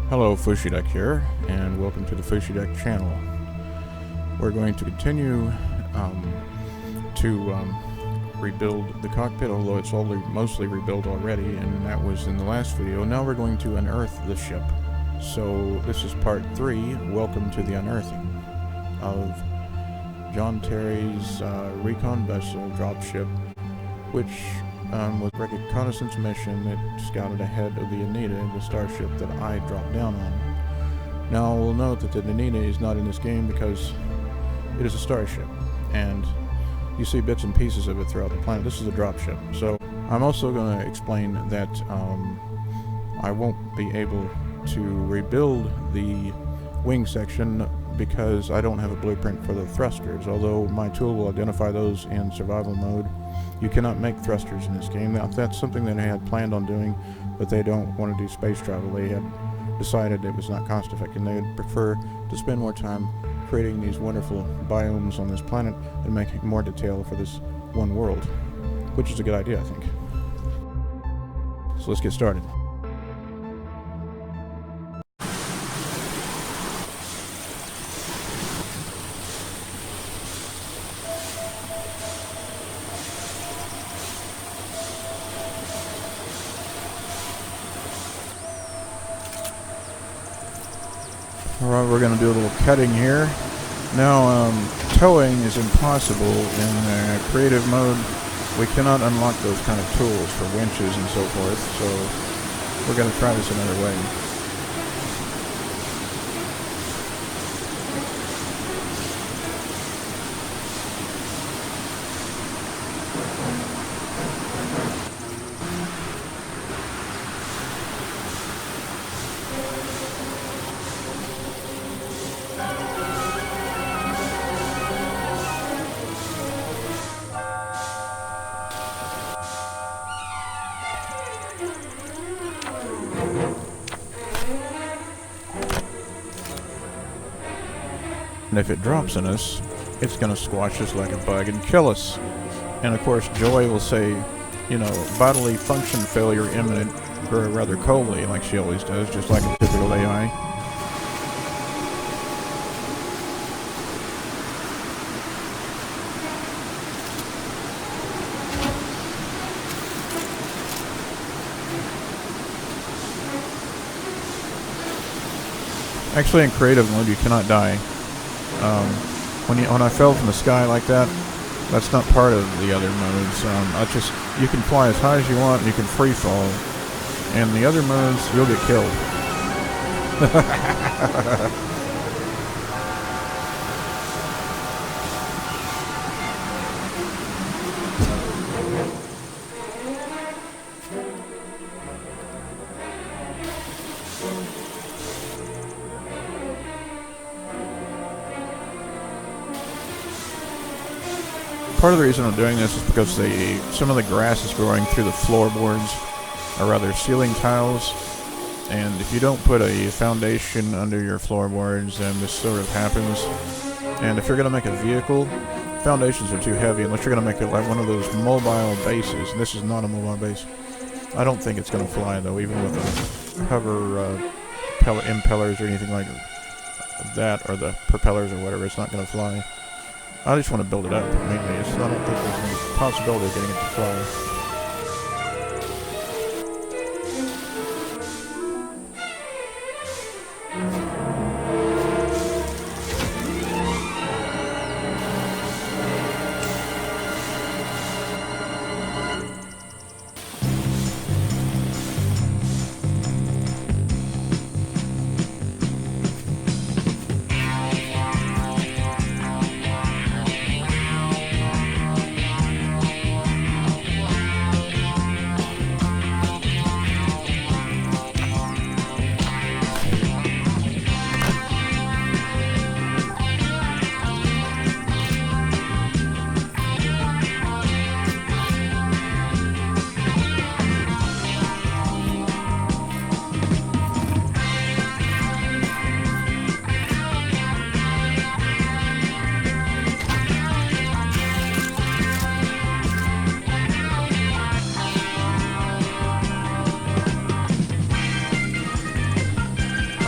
Hello, Fushi here, and welcome to the Fushi channel. We're going to continue to rebuild the cockpit, although it's mostly rebuilt already, and that was in the last video. Now we're going to unearth the ship. So this is part 3, Welcome to the Unearthing, of John Terry's recon vessel dropship, which was a reconnaissance mission that scouted ahead of the Anita, the starship that I dropped down on. Now we'll note that the Anita is not in this game because it is a starship, and you see bits and pieces of it throughout the planet. This is a dropship. So I'm also going to explain that I won't be able to rebuild the wing section because I don't have a blueprint for the thrusters, although my tool will identify those in survival mode. You cannot make thrusters in this game. Now, that's something that I had planned on doing, but they don't want to do space travel. They had decided it was not cost effective. They would prefer to spend more time creating these wonderful biomes on this planet and making more detail for this one world, which is a good idea, I think. So let's get started. Alright, we're going to do a little cutting here. Now, towing is impossible in creative mode. We cannot unlock those kind of tools for winches and so forth, so we're going to try this another way. And if it drops on us, it's going to squash us like a bug and kill us. And of course, Joy will say, you know, bodily function failure imminent, very rather coldly, like she always does, just like a typical AI. Actually, in creative mode, you cannot die. When I fell from the sky like that, that's not part of the other modes. You can fly as high as you want, and you can free fall. And the other modes, you'll get killed. Part of the reason I'm doing this is because some of the grass is growing through the floorboards, or rather ceiling tiles, and if you don't put a foundation under your floorboards, then this sort of happens. And if you're going to make a vehicle, foundations are too heavy unless you're going to make it like one of those mobile bases, and this is not a mobile base. I don't think it's going to fly though, even with the hover impellers or anything like that, or the propellers or whatever. It's not going to fly. I just want to build it up, mainly. I don't think there's any possibility of getting it to fly.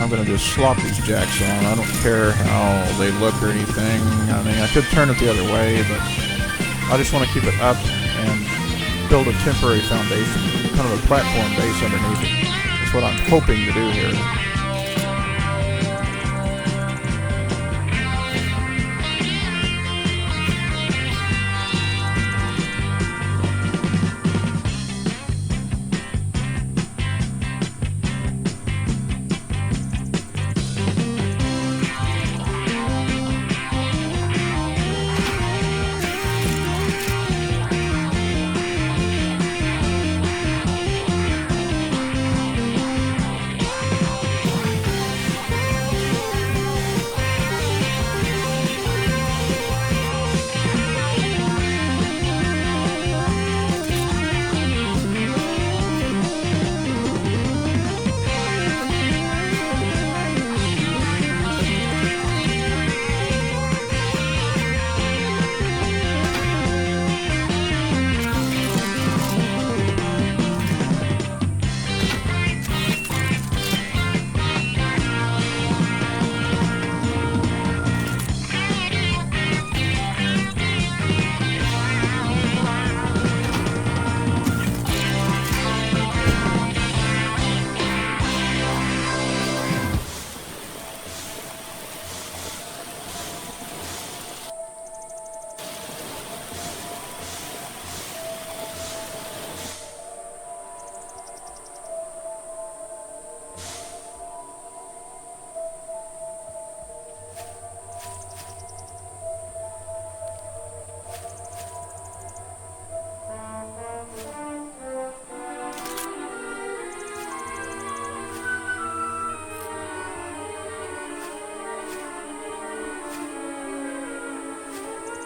I'm going to just slop these jacks on. I don't care how they look or anything. I mean, I could turn it the other way, but I just want to keep it up and build a temporary foundation, kind of a platform base underneath it. That's what I'm hoping to do here.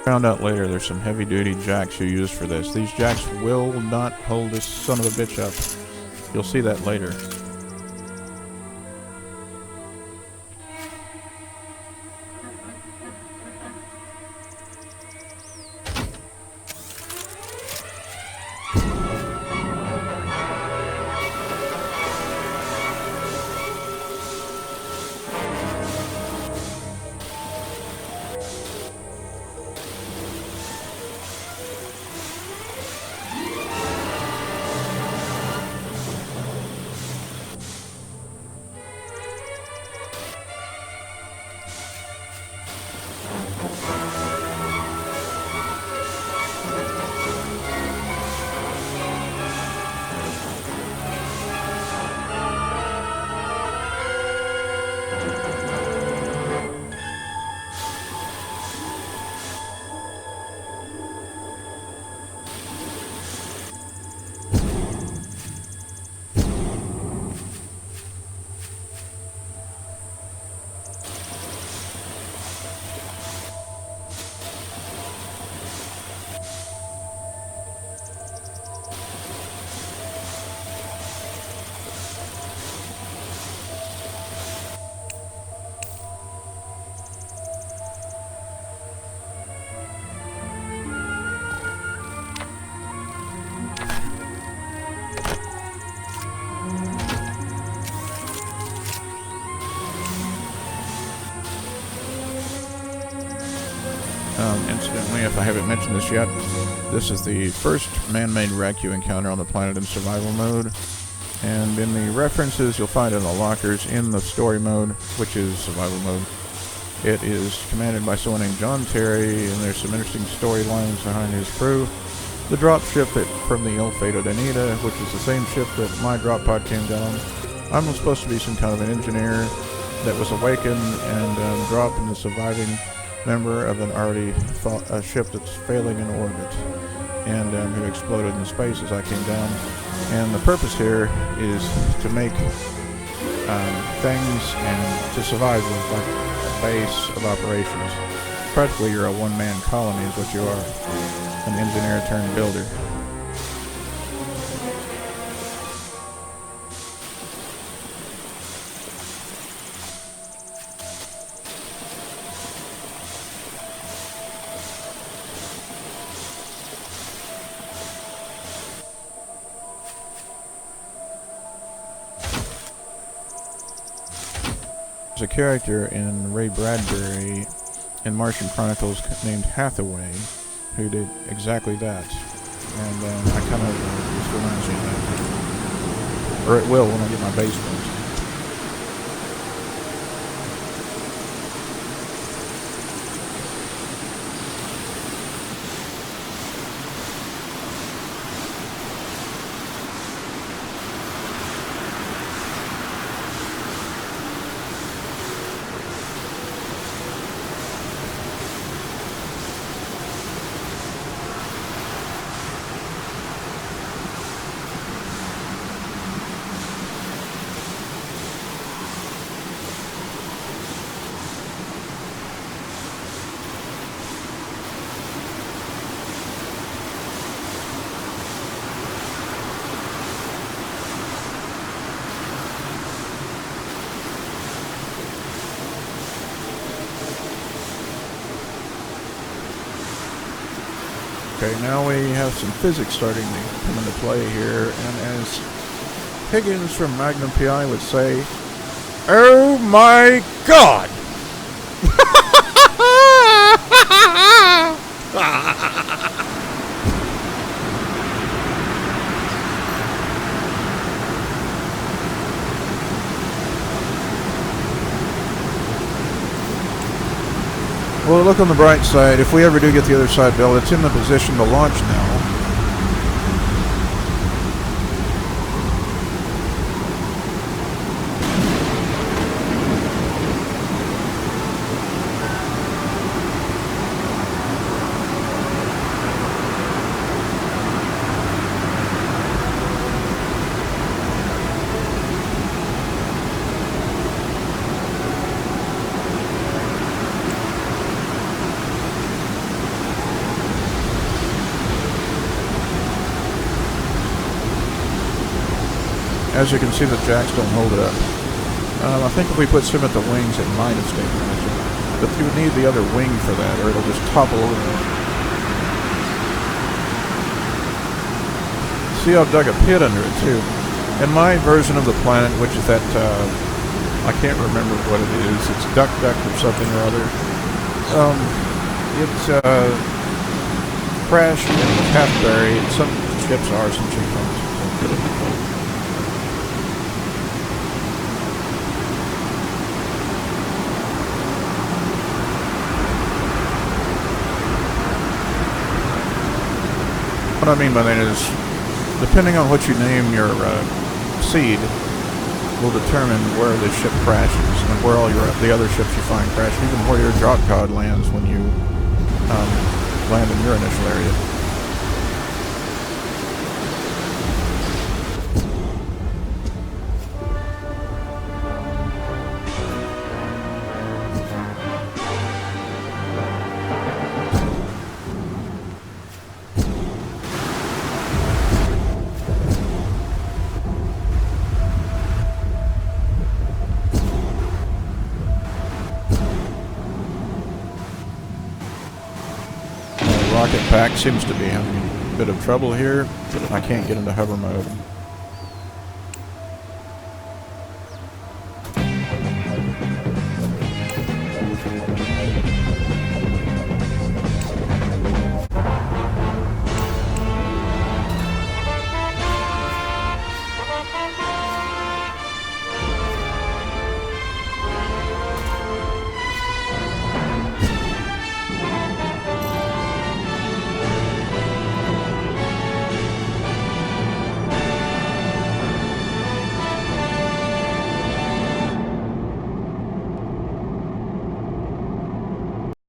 Found out later there's some heavy duty jacks you use for this. These jacks will not hold this son of a bitch up. You'll see that later. Incidentally, if I haven't mentioned this yet, this is the first man-made wreck you encounter on the planet in survival mode. And in the references you'll find in the lockers in the story mode, which is survival mode. It is commanded by someone named John Terry, and there's some interesting storylines behind his crew. The drop ship from the ill-fated Anita, which is the same ship that my drop pod came down. I'm supposed to be some kind of an engineer that was awakened and dropped in the surviving member of an already a ship that's failing in orbit, and who exploded in space as I came down. And the purpose here is to make things and to survive with like a base of operations. Practically, you're a one-man colony is what you are, an engineer turned builder. a character in Ray Bradbury in Martian Chronicles named Hathaway who did exactly that. And I kind of just reminds me of that. Or it will when I get my base built. Okay, now we have some physics starting to come into play here, and as Higgins from Magnum PI would say, "Oh my God!" Well, look on the bright side. If we ever do get the other side built, it's in the position to launch now. As you can see, the jacks don't hold it up. I think if we put some at the wings, it might have stabilized it. But you would need the other wing for that, or it'll just topple over. See, I've dug a pit under it, too. In my version of the planet, which is that, I can't remember what it is. It's Duck or something or other. It's crashed and was half buried. Some ships are, some ships aren't. What I mean by that is, depending on what you name your seed, will determine where the ship crashes and where all the other ships you find crash, even where your drop pod lands when you land in your initial area. Rocket pack seems to be having a bit of trouble here. I can't get into hover mode.